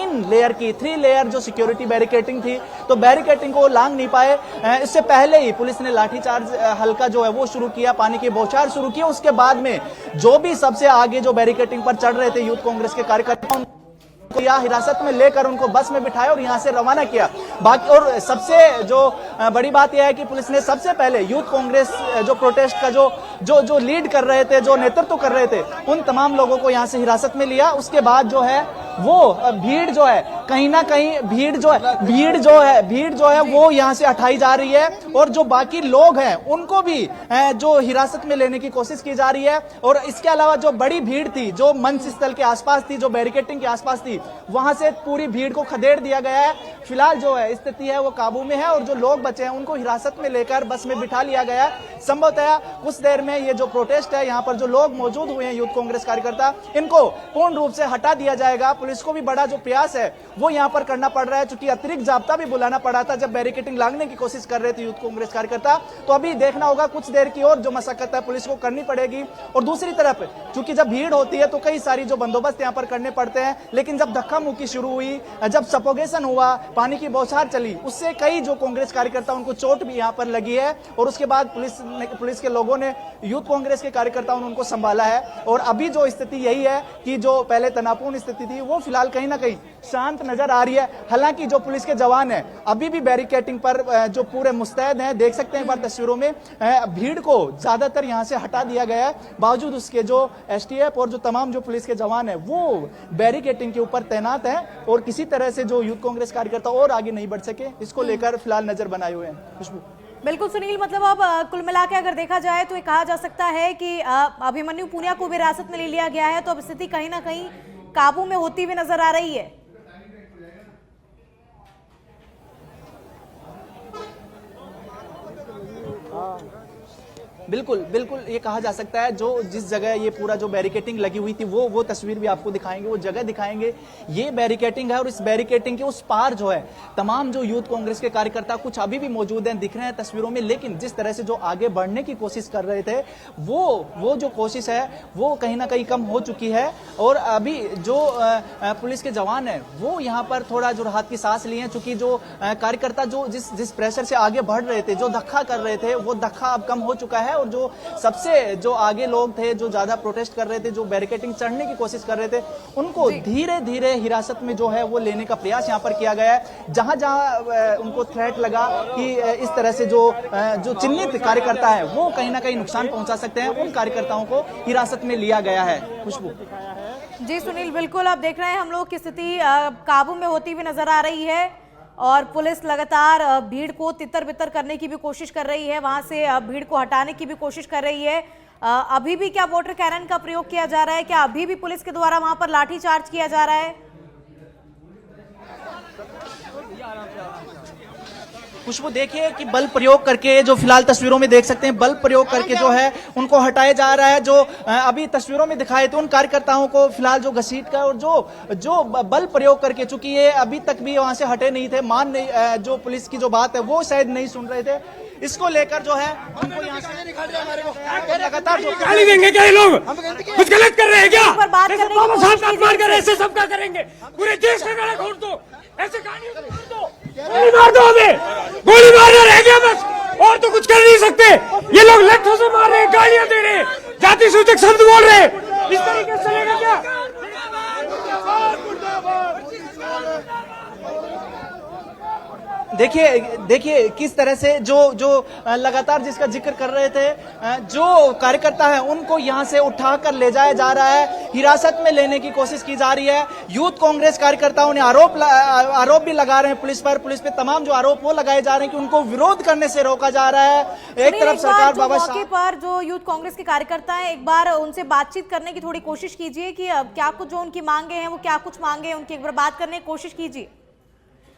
[SPEAKER 3] लेयर जो सिक्योरिटी बैरिकेटिंग थी तो बैरिकेटिंग को लांग नहीं पाए। इससे पहले ही पुलिस ने लाठीचार्ज हल्का जो है वो शुरू किया, पानी की बौछार शुरू की। उसके बाद में जो भी सबसे आगे जो बैरिकेटिंग पर चढ़ रहे थे यूथ कांग्रेस के कार्यकर्ता को यहाँ हिरासत में लेकर उनको बस में बिठाया और यहाँ से रवाना किया। बाकी और सबसे जो बड़ी बात यह है कि पुलिस ने सबसे पहले यूथ कांग्रेस जो प्रोटेस्ट का जो लीड कर रहे थे, जो नेतृत्व कर रहे थे, उन तमाम लोगों को यहाँ से हिरासत में लिया। उसके बाद जो है वो भीड़ जो है कहीं ना कहीं भीड़ जो है वो यहाँ से हटाई जा रही है और जो बाकी लोग हैं उनको भी जो हिरासत में लेने की कोशिश की जा रही है। और इसके अलावा जो बड़ी भीड़ थी जो मंच स्थल के आसपास थी, जो बैरिकेटिंग के आसपास थी, वहां से पूरी भीड़ को खदेड़ दिया गया है। फिलहाल जो है स्थिति है वो काबू में है और जो लोग बचे हैं उनको हिरासत में लेकर बस में बिठा लिया गया है। संभवतः कुछ देर में ये जो प्रोटेस्ट है, यहाँ पर जो लोग मौजूद हुए हैं यूथ कांग्रेस कार्यकर्ता, इनको पूर्ण रूप से हटा दिया जाएगा। पुलिस को भी बड़ा जो प्रयास है वो यहाँ पर करना पड़ रहा है, क्योंकि अतिरिक्त जाब्ता भी बुलाना पड़ा था जब बैरिकेटिंग लांघने की कोशिश कर रहे थे यूथ कांग्रेस कार्यकर्ता। तो अभी देखना होगा कुछ देर की और जो मशक्कत है पुलिस को करनी पड़ेगी। और दूसरी तरफ क्योंकि जब भीड़ होती है तो कई सारी जो बंदोबस्त यहाँ पर करने पड़ते हैं, लेकिन जब धक्का मुक्की शुरू हुई, जब सफोकेशन हुआ, पानी की बौछार चली, उससे कई जो कांग्रेस कार्यकर्ता उनको चोट भी यहाँ पर लगी है। और उसके बाद पुलिस के लोगों ने यूथ कांग्रेस के कार्यकर्ताओं ने उनको संभाला है। और अभी जो स्थिति यही है कि जो पहले तनावपूर्ण स्थिति थी वो फिलहाल कहीं ना कहीं शांत नजर आ रही है। हालांकि जो पुलिस के जवान हैं अभी भी बैरिकेटिंग पर जो पूरे मुस्तैद हैं, देख सकते हैं एक बार तस्वीरों में, भीड़ को ज्यादातर यहां से हटा दिया गया है। बावजूद उसके जो एसटीएफ और जो तमाम जो पुलिस के जवान हैं वो बैरिकेटिंग के ऊपर तैनात हैं और किसी तरह से जो यूथ कांग्रेस कार्यकर्ता और आगे नहीं बढ़ सके, इसको लेकर फिलहाल नजर बनाए हुए हैं। खुशबू।
[SPEAKER 1] बिल्कुल सुनील, मतलब अब कुल मिला के अगर देखा जाए तो ये कहा जा सकता है कि अभिमन्यु पुनिया को भी हिरासत में ले लिया गया है, तो अब स्थिति कहीं ना कहीं काबू में होती हुई नजर आ रही है।
[SPEAKER 3] बिल्कुल बिल्कुल, ये कहा जा सकता है जो जिस जगह ये पूरा जो बैरिकेटिंग लगी हुई थी वो तस्वीर भी आपको दिखाएंगे, वो जगह दिखाएंगे। ये बैरिकेटिंग है और इस बैरिकेटिंग के उस पार जो है तमाम जो यूथ कांग्रेस के कार्यकर्ता कुछ अभी भी मौजूद हैं, दिख रहे हैं तस्वीरों में। लेकिन जिस तरह से जो आगे बढ़ने की कोशिश कर रहे थे वो जो कोशिश है वो कहीं ना कहीं कम हो चुकी है। और अभी जो पुलिस के जवान है वो यहाँ पर थोड़ा जो राहत की सांस लिए हैं, चूंकि जो कार्यकर्ता जो जिस प्रेशर से आगे बढ़ रहे थे, जो धक्का कर रहे थे, वो धक्का अब कम हो चुका है। और जो सबसे जो आगे लोग थे, जो ज्यादा प्रोटेस्ट कर रहे थे, जो बैरिकेटिंग चढ़ने की कोशिश कर रहे थे, उनको धीरे धीरे हिरासत में जो है वो लेने का प्रयास यहाँ पर किया गया है। जहां जहां उनको थ्रेट लगा कि इस तरह से जो चिन्हित कार्यकर्ता है वो कहीं ना कहीं नुकसान पहुंचा सकते हैं, उन कार्यकर्ताओं को हिरासत में लिया गया है। खुशबू
[SPEAKER 1] जी सुनील, बिल्कुल आप देख रहे हैं हम लोग की स्थिति काबू में होती हुई नजर आ रही है और पुलिस लगातार भीड़ को तितर बितर करने की भी कोशिश कर रही है, वहां से भीड़ को हटाने की भी कोशिश कर रही है। अभी भी क्या वाटर कैनन का प्रयोग किया जा रहा है? क्या अभी भी पुलिस के द्वारा वहां पर लाठीचार्ज किया जा रहा है?
[SPEAKER 3] खुशबू देखिए कि बल प्रयोग करके जो फिलहाल तस्वीरों में देख सकते हैं, बल प्रयोग करके जो है उनको हटाया जा रहा है। जो अभी तस्वीरों में दिखाए थे उन कार्यकर्ताओं को फिलहाल जो घसीट कर और जो बल प्रयोग करके, चूंकि ये अभी तक भी वहां से हटे नहीं थे, जो पुलिस की जो बात है वो शायद नहीं सुन रहे थे, इसको लेकर जो है उनको यहाँ से लगातार
[SPEAKER 7] गाली देंगे क्या ये लोग? कुछ गलत कर रहे हैं क्या? ऐसे सबका करेंगे, पूरे देश का गला घोट दो, ऐसे कहानियों को मार दो, गोली मार दो, हमें गोली मारना रह गया बस, और तो कुछ कर नहीं सकते। ये लोग लट्ठों से मार रहे हैं, गालियां दे रहे हैं, जाति सूचक शब्द बोल रहे हैं, इस तरीके से चलेगा क्या?
[SPEAKER 3] देखिए किस तरह से जो लगातार जिसका जिक्र कर रहे थे, जो कार्यकर्ता है उनको यहां से उठाकर ले जाया जा रहा है, हिरासत में लेने की कोशिश की जा रही है। यूथ कांग्रेस कार्यकर्ताओं ने आरोप भी लगा रहे हैं पुलिस पे तमाम जो आरोप वो लगाए जा रहे हैं कि उनको विरोध करने से रोका जा रहा है। एक तरफ सरकार बाबा
[SPEAKER 1] मौके पर जो यूथ कांग्रेस के कार्यकर्ता हैं, एक बार उनसे बातचीत करने की थोड़ी कोशिश कीजिए कि क्या कुछ जो उनकी मांगे हैं वो क्या कुछ मांगे हैं, उनकी एक बार बात करने की कोशिश कीजिए।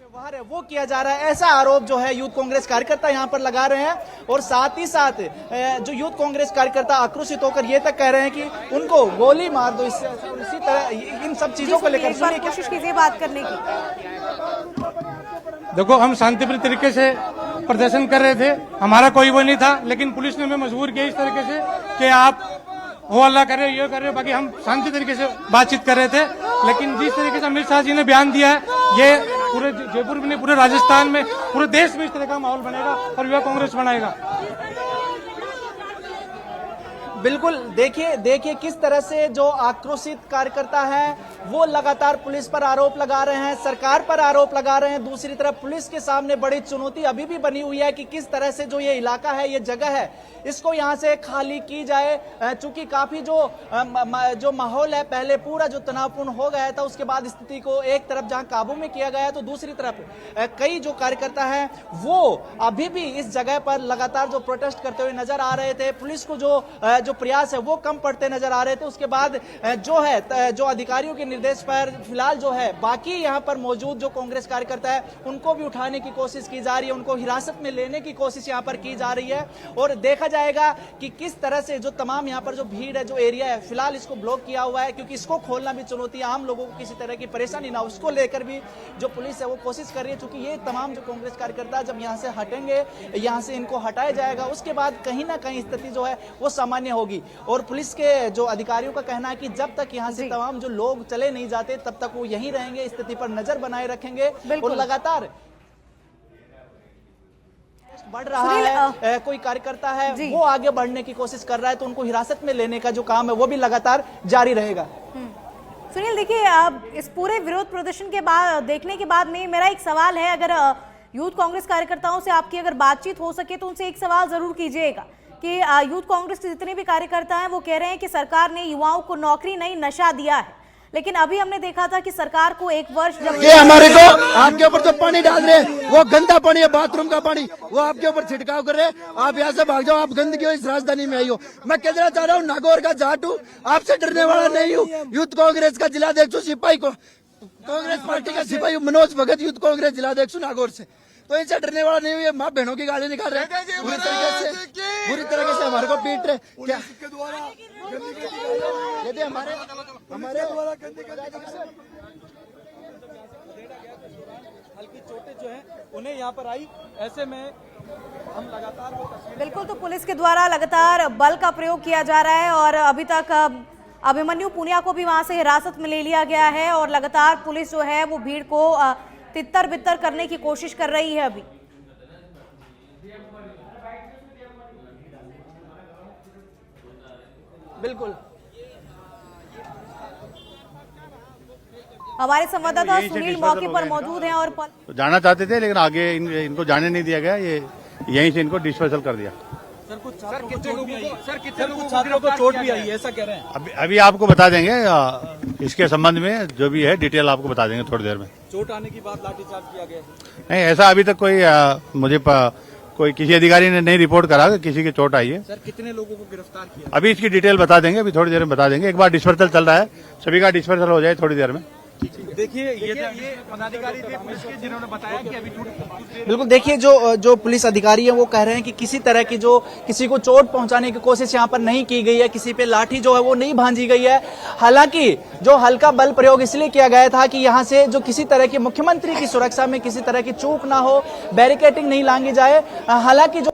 [SPEAKER 3] व्यवहार है वो किया जा रहा है, ऐसा आरोप जो है यूथ कांग्रेस कार्यकर्ता यहां पर लगा रहे हैं। और साथ ही साथ जो यूथ कांग्रेस कार्यकर्ता आक्रोशित होकर ये तक कह रहे हैं कि उनको गोली मार दो, इसी तरह इन सब चीजों को लेकर
[SPEAKER 1] कोशिश कीजिए बात करने की।
[SPEAKER 7] देखो, हम शांतिपूर्ण तरीके से प्रदर्शन कर रहे थे, हमारा कोई वो नहीं था, लेकिन पुलिस ने हमें मजबूर किया इस तरीके से कि आप हो अल्लाह करे, ये कर रहे हो। बाकी हम शांति तरीके से बातचीत कर रहे थे, लेकिन जिस तरीके से अमित शाह जी ने बयान दिया है, ये पूरे जयपुर में, पूरे राजस्थान में, पूरे देश में इस तरह का माहौल बनेगा और युवा कांग्रेस बनाएगा।
[SPEAKER 3] बिल्कुल देखिए किस तरह से जो आक्रोशित कार्यकर्ता हैं वो लगातार पुलिस पर आरोप लगा रहे हैं, सरकार पर आरोप लगा रहे हैं। दूसरी तरफ पुलिस के सामने बड़ी चुनौती अभी भी बनी हुई है कि किस तरह से जो ये इलाका है, ये जगह है, इसको यहाँ से खाली की जाए। चूंकि काफी जो माहौल है पहले पूरा जो तनावपूर्ण हो गया था, उसके बाद स्थिति को एक तरफ जहां काबू में किया गया, तो दूसरी तरफ कई जो कार्यकर्ता हैं वो अभी भी इस जगह पर लगातार जो प्रोटेस्ट करते हुए नजर आ रहे थे। पुलिस को जो प्रयास है वो कम पड़ते नजर आ रहे थे। उसके बाद जो अधिकारियों के निर्देश पर फिलहाल जो है बाकी यहाँ पर मौजूद जो कांग्रेस कार्यकर्ता है उनको भी उठाने की कोशिश की जा रही है, उनको हिरासत में लेने की कोशिश यहाँ पर की जा रही है। और देखा जाएगा कि किस तरह से जो तमाम यहाँ पर जो भीड़ है, जो एरिया है, फिलहाल इसको ब्लॉक किया हुआ है, क्योंकि इसको खोलना भी चुनौती है, आम लोगों को किसी तरह की परेशानी ना हो, उसको लेकर भी जो पुलिस है वो कोशिश कर रही है। चूंकि ये तमाम जो कांग्रेस कार्यकर्ता जब यहाँ से हटेंगे, यहाँ से इनको हटाया जाएगा, उसके बाद कहीं ना कहीं स्थिति जो है वो सामान्य होगी। और पुलिस के जो अधिकारियों का कहना है कि जब तक यहाँ से तमाम जो लोग चले नहीं जाते तब तक वो यहीं रहेंगे, स्थिति पर नजर बनाए रखेंगे और लगातार बढ़ रहा है। कोई कार्यकर्ता है वो आगे बढ़ने की कोशिश कर रहा है तो उनको हिरासत में लेने का जो काम है वो भी लगातार जारी रहेगा।
[SPEAKER 1] सुनील, देखिए अब इस पूरे विरोध प्रदर्शन के बाद देखने के बाद में मेरा एक सवाल है, अगर यूथ कांग्रेस कार्यकर्ताओं से आपकी अगर बातचीत हो सके तो उनसे एक सवाल जरूर कीजिएगा कि यूथ कांग्रेस के जितने भी कार्यकर्ता हैं वो कह रहे हैं कि सरकार ने युवाओं को नौकरी नहीं नशा दिया है, लेकिन अभी हमने देखा था कि सरकार को एक वर्ष जब
[SPEAKER 5] ये हमारे को आपके ऊपर जो पानी डाल रहे हैं वो गंदा पानी है, बाथरूम का पानी, वो आपके ऊपर छिड़काव कर रहे हैं। आप यहाँ से भाग जाओ, आप गंदगी हो इस राजधानी में आई हो। मैं कहना चाह रहा हूँ, नागौर का जाट हूँ, आपसे डरने वाला नहीं हूँ। यूथ कांग्रेस का जिलाध्यक्ष सिपाही को, कांग्रेस पार्टी का सिपाही मनोज भगत, यूथ कांग्रेस जिलाध्यक्ष नागौर से। तो इनसे डरने वाला नहीं, ये माँ बहनों की गाली निकाल रहे हैं बुरी तरीके से हमारे को पीट रहे क्या यदि हमारे
[SPEAKER 3] हल्की चोटें जो है उन्हें यहाँ पर आई, ऐसे में हम लगातार वो तस्वीरें
[SPEAKER 1] बिल्कुल, तो पुलिस के द्वारा लगातार बल का प्रयोग किया जा रहा है और अभी तक अभिमन्यु पुनिया को भी वहां से हिरासत में ले लिया गया है और लगातार पुलिस जो है वो भीड़ को तितर बितर करने की कोशिश कर रही है। अभी
[SPEAKER 3] बिल्कुल
[SPEAKER 1] हमारे संवाददाता सुनील मौके पर मौजूद हैं और
[SPEAKER 8] जाना चाहते थे लेकिन आगे इनको जाने नहीं दिया गया, ये यहीं से इनको डिस्पेसल कर दिया।
[SPEAKER 3] सर कितने लोगों को छात्रों को चोट भी आई है, ऐसा कह रहे हैं।
[SPEAKER 8] अभी आपको बता देंगे, इसके संबंध में जो भी है डिटेल आपको बता देंगे थोड़ी देर में।
[SPEAKER 3] चोट आने के बाद लाठीचार्ज किया गया?
[SPEAKER 8] नहीं, ऐसा अभी तक कोई मुझे कोई किसी अधिकारी ने नहीं रिपोर्ट करा कि किसी की चोट आई है।
[SPEAKER 3] सर कितने लोगों को गिरफ्तार किया?
[SPEAKER 8] अभी इसकी डिटेल बता देंगे, अभी थोड़ी देर में बता देंगे। एक बार डिस्पेसल चल रहा है, सभी का डिस्पेसल हो जाए थोड़ी देर में।
[SPEAKER 3] देखिए ये पदाधिकारी थे पुलिस के जिन्होंने बताया कि अभी बिल्कुल देखिए जो पुलिस अधिकारी है वो कह रहे हैं कि किसी तरह की जो किसी को चोट पहुंचाने की कोशिश यहाँ पर नहीं की गई है, किसी पे लाठी जो है वो नहीं भांजी गई है। हालांकि जो हल्का बल प्रयोग इसलिए किया गया था कि यहाँ से जो किसी तरह की मुख्यमंत्री की सुरक्षा में किसी तरह की चूक ना हो, बैरिकेडिंग नहीं लांगी जाए। हालांकि जो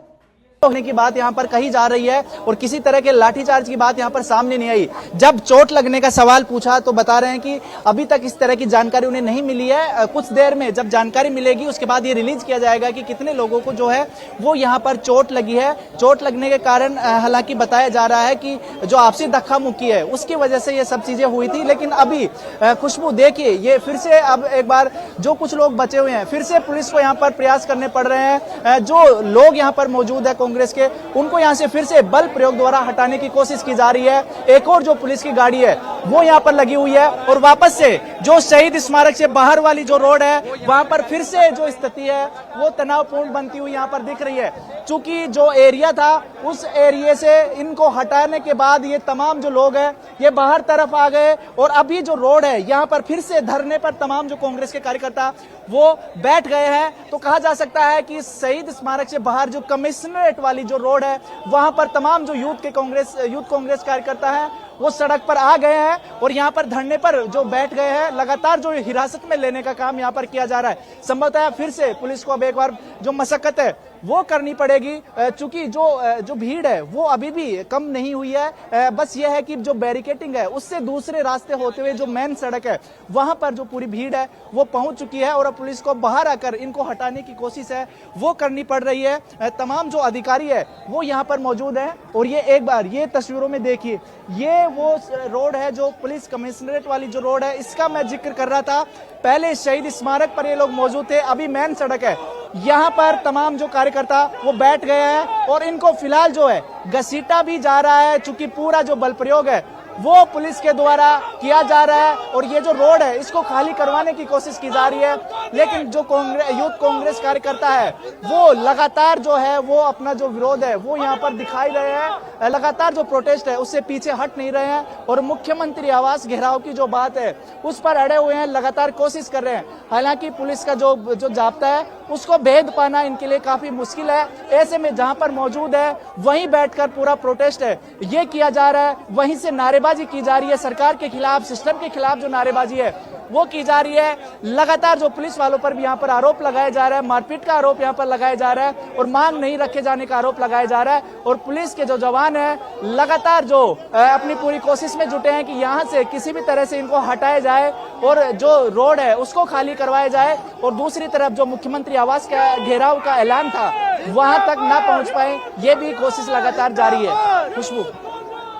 [SPEAKER 3] होने की बात यहां पर कही जा रही है और किसी तरह के लाठीचार्ज की बात यहां पर सामने नहीं आई। जब चोट लगने का सवाल पूछा तो बता रहे हैं कि अभी तक इस तरह की जानकारी उन्हें नहीं मिली है। कुछ देर में जब जानकारी मिलेगी उसके बाद ये रिलीज किया जाएगा कि कितने लोगों को जो है वो यहां पर चोट लगी है। चोट लगने के कारण हालांकि बताया जा रहा है कि जो आपसी धक्का मुक्की है उसकी वजह से ये सब चीजें हुई थी। लेकिन अभी खुशबू देखिए, ये फिर से अब एक बार जो कुछ लोग बचे हुए हैं फिर से पुलिस को यहाँ पर प्रयास करने पड़ रहे हैं। जो लोग यहाँ पर मौजूद है कांग्रेस के, उनको यहां से फिर से बल प्रयोग द्वारा हटाने की कोशिश की जा रही है। एक और जो पुलिस की गाड़ी है वो यहां पर लगी हुई है और वापस से जो शहीद स्मारक से बाहर वाली जो रोड है वहां पर फिर से जो स्थिति है वो तनावपूर्ण बनती हुई यहां पर दिख रही है। चूंकि जो एरिया था उस एरिया से इनको हटाने के बाद ये तमाम जो लोग हैं ये बाहर तरफ आ गए और अभी जो रोड है यहां पर फिर से धरने पर तमाम जो कांग्रेस के कार्यकर्ता वो बैठ गए हैं। तो कहा जा सकता है कि शहीद स्मारक से बाहर जो कमिश्नरेट वाली जो रोड है वहां पर तमाम जो यूथ कांग्रेस कार्यकर्ता हैं वो सड़क पर आ गए हैं और यहां पर धरने पर जो बैठ गए हैं। लगातार जो हिरासत में लेने का काम यहां पर किया जा रहा है। संभवतः फिर से पुलिस को अब एक बार जो मशक्कत है वो करनी पड़ेगी, चूंकि जो भीड़ है वो अभी भी कम नहीं हुई है। बस यह है कि जो बैरिकेडिंग है उससे दूसरे रास्ते होते हुए जो मेन सड़क है वहां पर जो पूरी भीड़ है वो पहुंच चुकी है और अब पुलिस को बाहर आकर इनको हटाने की कोशिश है वो करनी पड़ रही है। तमाम जो अधिकारी है वो यहाँ पर मौजूद है और ये एक बार ये तस्वीरों में देखिए, ये वो रोड है जो पुलिस कमिश्नरेट वाली जो रोड है इसका मैं जिक्र कर रहा था। पहले शहीद स्मारक पर ये लोग मौजूद थे, अभी मेन सड़क है यहाँ पर तमाम जो कार्यकर्ता वो बैठ गए हैं और इनको फिलहाल जो है घसीटा भी जा रहा है। चूंकि पूरा जो बल प्रयोग है वो पुलिस के द्वारा किया जा रहा है और ये जो रोड है इसको खाली करवाने की कोशिश की जा रही है। लेकिन जो यूथ कांग्रेस कार्यकर्ता है वो लगातार जो है वो अपना जो विरोध है वो यहाँ पर दिखाई रहे हैं। लगातार जो प्रोटेस्ट है उससे पीछे हट नहीं रहे हैं और मुख्यमंत्री आवास घेराव की जो बात है उस पर अड़े हुए हैं, लगातार कोशिश कर रहे हैं। हालांकि पुलिस का जो जाब्ता है उसको भेद पाना इनके लिए काफी मुश्किल है। ऐसे में जहां पर मौजूद है वहीं बैठकर पूरा प्रोटेस्ट है ये किया जा रहा है, वहीं से नारेबाजी की जा रही है। सरकार के खिलाफ, सिस्टम के खिलाफ जो नारेबाजी है वो की जा रही है। लगातार जो पुलिस वालों पर भी यहाँ पर आरोप लगाया जा रहा है, मारपीट का आरोप यहाँ पर लगाया जा रहा है और मांग नहीं रखे जाने का आरोप लगाया जा रहा है। और पुलिस के जो जवान है लगातार जो अपनी पूरी कोशिश में जुटे हैं कि यहाँ से किसी भी तरह से इनको हटाया जाए और जो रोड है उसको खाली करवाया जाए। और दूसरी तरफ जो मुख्यमंत्री आवास का घेराव का ऐलान था वहां तक ना पहुंच पाए, ये भी कोशिश लगातार जारी है। खुशबू,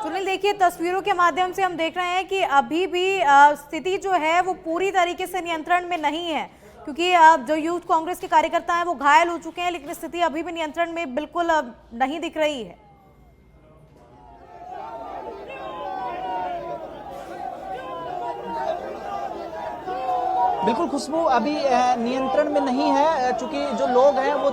[SPEAKER 1] सुनील, देखिए तस्वीरों के माध्यम से हम देख रहे हैं कि अभी भी स्थिति जो है वो पूरी तरीके से नियंत्रण में नहीं है, क्योंकि जो यूथ कांग्रेस के कार्यकर्ता हैं वो घायल हो चुके हैं, लेकिन स्थिति अभी भी नियंत्रण में बिल्कुल नहीं दिख रही है।
[SPEAKER 3] बिल्कुल खुशबू अभी नियंत्रण में नहीं है, चूंकि जो लोग हैं वो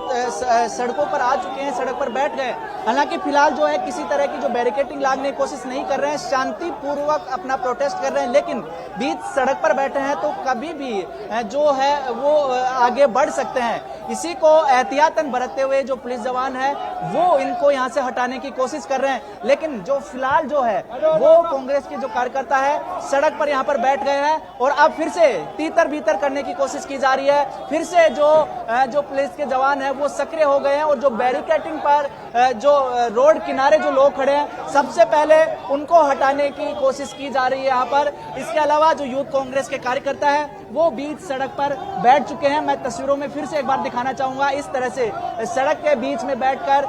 [SPEAKER 3] सड़कों पर आ चुके हैं, सड़क पर बैठ गए। हालांकि फिलहाल जो है किसी तरह की जो बैरिकेडिंग लागने की कोशिश नहीं कर रहे हैं, शांतिपूर्वक अपना प्रोटेस्ट कर रहे हैं, लेकिन बीच सड़क पर बैठे हैं तो कभी भी जो है वो आगे बढ़ सकते हैं। इसी को एहतियातन बरतते हुए जो पुलिस जवान है वो इनको यहाँ से हटाने की कोशिश कर रहे हैं, लेकिन जो फिलहाल जो है वो कांग्रेस के जो कार्यकर्ता है सड़क पर यहाँ पर बैठ गए हैं और अब फिर से तीतर भीतर करने की कोशिश की जा रही है। फिर से जो पुलिस के जवान है वो सक्रिय हो गए हैं और जो बैरिकेडिंग पर जो रोड किनारे जो लोग खड़े हैं सबसे पहले उनको हटाने की कोशिश की जा रही है यहाँ पर। इसके अलावा जो यूथ कांग्रेस के कार्यकर्ता है वो बीच सड़क पर बैठ चुके हैं। मैं तस्वीरों में फिर से एक बार दिखाना चाहूंगा, इस तरह से सड़क के बीच में बैठकर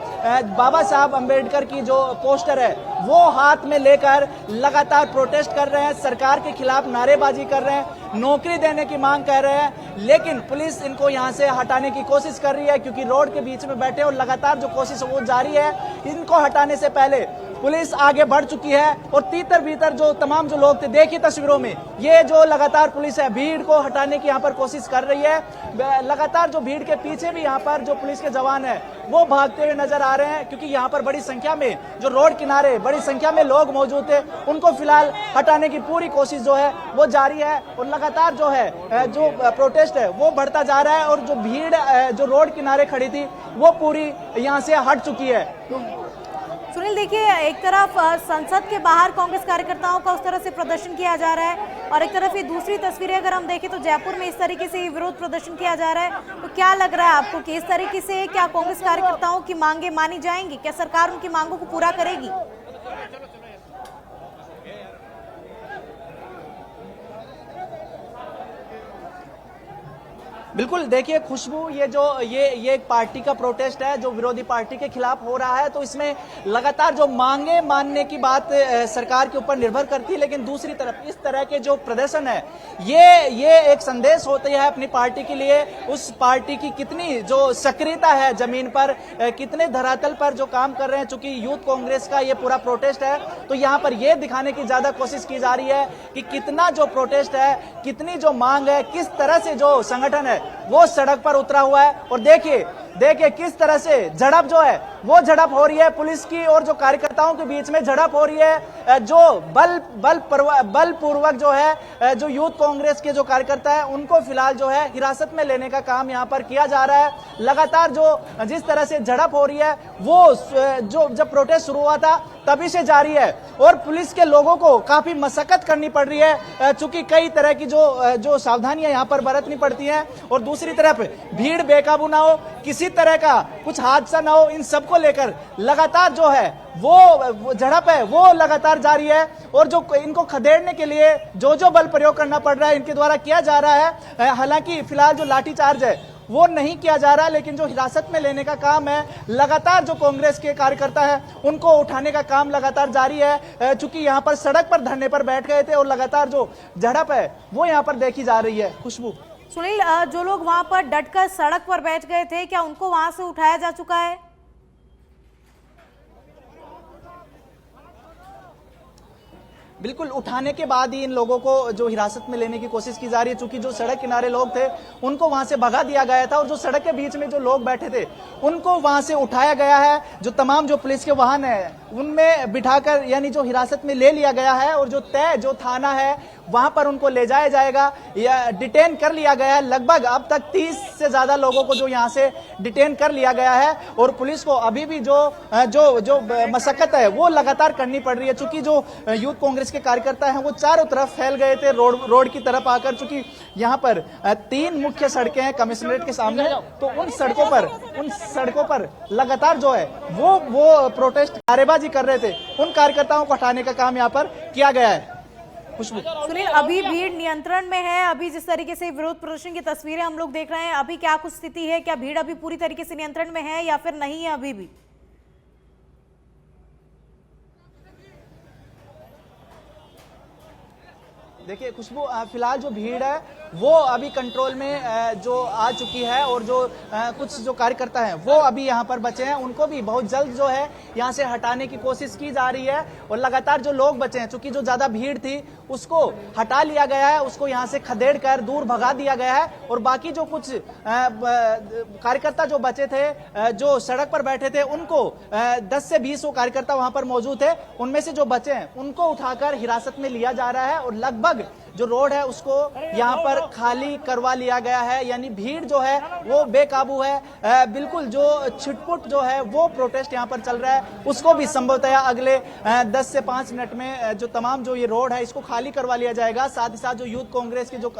[SPEAKER 3] बाबा साहब अंबेडकर की जो पोस्टर है वो हाथ में लेकर लगातार प्रोटेस्ट कर रहे हैं, सरकार के खिलाफ नारेबाजी कर रहे हैं, नौकरी देने की मांग कर रहे हैं, लेकिन पुलिस इनको यहां से हटाने की कोशिश कर रही है क्योंकि रोड के बीच में बैठे और लगातार जो कोशिश वो जारी है। इनको हटाने से पहले पुलिस आगे बढ़ चुकी है और तीतर भीतर जो तमाम जो लोग थे, देखिए तस्वीरों में, ये जो लगातार पुलिस है भीड़ को हटाने की यहाँ पर कोशिश कर रही है। लगातार जो भीड़ के पीछे भी यहाँ पर जो पुलिस के जवान है वो भागते हुए नजर आ रहे हैं क्योंकि यहाँ पर बड़ी संख्या में जो रोड किनारे बड़ी संख्या में लोग मौजूद थे, उनको फिलहाल हटाने की पूरी कोशिश जो है वो जारी है और लगातार जो है जो प्रोटेस्ट है वो बढ़ता जा रहा है और जो भीड़ जो रोड किनारे खड़ी थी वो पूरी यहाँ से हट चुकी है।
[SPEAKER 1] सुनील, देखिए एक तरफ संसद के बाहर कांग्रेस कार्यकर्ताओं का उस तरह से प्रदर्शन किया जा रहा है और एक तरफ ये दूसरी तस्वीरें अगर हम देखें तो जयपुर में इस तरीके से विरोध प्रदर्शन किया जा रहा है। तो क्या लग रहा है आपको कि इस तरीके से क्या कांग्रेस कार्यकर्ताओं की मांगे मानी जाएंगी? क्या सरकार उनकी मांगों को पूरा करेगी?
[SPEAKER 3] बिल्कुल, देखिए खुशबू, ये एक पार्टी का प्रोटेस्ट है जो विरोधी पार्टी के खिलाफ हो रहा है, तो इसमें लगातार जो मांगे मानने की बात सरकार के ऊपर निर्भर करती है, लेकिन दूसरी तरफ इस तरह के जो प्रदर्शन है ये एक संदेश होता है अपनी पार्टी के लिए, उस पार्टी की कितनी जो सक्रियता है जमीन पर, कितने धरातल पर जो काम कर रहे हैं। चूंकि यूथ कांग्रेस का ये पूरा प्रोटेस्ट है तो यहाँ पर ये दिखाने की ज्यादा कोशिश की जा रही है कि कितना जो प्रोटेस्ट है, कितनी जो मांग है, किस तरह से जो संगठन है वो सड़क पर उतरा हुआ है। और देखिए किस तरह से झड़प जो है वो झड़प हो रही है, पुलिस की और जो कार्यकर्ताओं के बीच में झड़प हो रही है। जो बलपूर्वक जो है जो यूथ कांग्रेस के जो कार्यकर्ता है उनको फिलहाल जो है हिरासत में लेने का काम यहाँ पर किया जा रहा है। लगातार जो जिस तरह से झड़प हो रही है वो जो जब प्रोटेस्ट शुरू हुआ था तभी से जारी है और पुलिस के लोगों को काफी मशक्कत करनी पड़ रही है, चूंकि कई तरह की जो सावधानियां यहाँ पर बरतनी पड़ती हैं और दूसरी तरफ भीड़ बेकाबू ना हो, किसी तरह का कुछ हादसा ना हो, इन सबको लेकर लगातार जो है वो झड़प है वो लगातार जारी है। और जो इनको खदेड़ने के लिए जो बल प्रयोग करना पड़ रहा है इनके द्वारा किया जा रहा है। हालांकि फिलहाल जो लाठीचार्ज है वो नहीं किया जा रहा, लेकिन जो हिरासत में लेने का काम है लगातार जो कांग्रेस के कार्यकर्ता है उनको उठाने का काम लगातार जारी है, चूंकि यहाँ पर सड़क पर धरने पर बैठ गए थे और लगातार जो झड़प है वो यहाँ पर देखी जा रही है। खुशबू,
[SPEAKER 1] सुनील, जो लोग वहां पर डटकर सड़क पर बैठ गए थे क्या उनको वहां से उठाया जा चुका है?
[SPEAKER 3] बिल्कुल, उठाने के बाद ही इन लोगों को जो हिरासत में लेने की कोशिश की जा रही है, चूंकि जो सड़क किनारे लोग थे उनको वहां से भगा दिया गया था और जो सड़क के बीच में जो लोग बैठे थे उनको वहां से उठाया गया है। जो तमाम जो पुलिस के वाहन है उनमें बिठाकर यानी जो हिरासत में ले लिया गया है और जो थाना है वहां पर उनको ले जाया जाएगा या डिटेन कर लिया गया है। लगभग अब तक 30 से ज्यादा लोगों को जो यहां से डिटेन कर लिया गया है और पुलिस को अभी भी जो मशक्कत है वो लगातार करनी पड़ रही है, चूंकि जो यूथ कांग्रेस के कार्यकर्ता हैं वो चारों तरफ फैल गए थे रोड की तरफ आकर, चूंकि यहाँ पर 3 मुख्य सड़कें हैं कमिश्नरेट के सामने, तो उन सड़कों पर लगातार जो है वो प्रोटेस्ट नारेबाजी कर रहे थे, उन कार्यकर्ताओं को हटाने का काम यहाँ पर किया गया है। खुशबू,
[SPEAKER 1] सुनील, अभी भीड़ नियंत्रण में है? अभी जिस तरीके से विरोध प्रदर्शन की तस्वीरें हम लोग देख रहे हैं, अभी क्या कुछ स्थिति है? क्या भीड़ अभी पूरी तरीके से नियंत्रण में है या फिर नहीं है अभी भी?
[SPEAKER 3] देखिए खुशबू, फिलहाल जो भीड़ है वो अभी कंट्रोल में जो आ चुकी है और जो कुछ जो कार्यकर्ता हैं वो अभी यहाँ पर बचे हैं, उनको भी बहुत जल्द जो है यहाँ से हटाने की कोशिश की जा रही है। और लगातार जो लोग बचे हैं, चूंकि जो ज्यादा भीड़ थी उसको हटा लिया गया है, उसको यहाँ से खदेड़ कर दूर भगा दिया गया है। और बाकी जो कुछ कार्यकर्ता जो बचे थे, जो सड़क पर बैठे थे, उनको 10 से 20 कार्यकर्ता वहां पर मौजूद थे, उनमें से जो बचे हैं उनको उठाकर हिरासत में लिया जा रहा है और लगभग जो रोड है उसको यहाँ पर खाली करवा लिया गया है। यानी भीड़ जो है वो बेकाबू है। बिल्कुल जो छिटपुट जो है वो प्रोटेस्ट यहाँ पर चल रहा है, उसको भी संभवतः अगले 10 से 5 मिनट में जो तमाम जो ये रोड है इसको खाली करवा लिया जाएगा। साथ ही साथ जो यूथ कांग्रेस के जो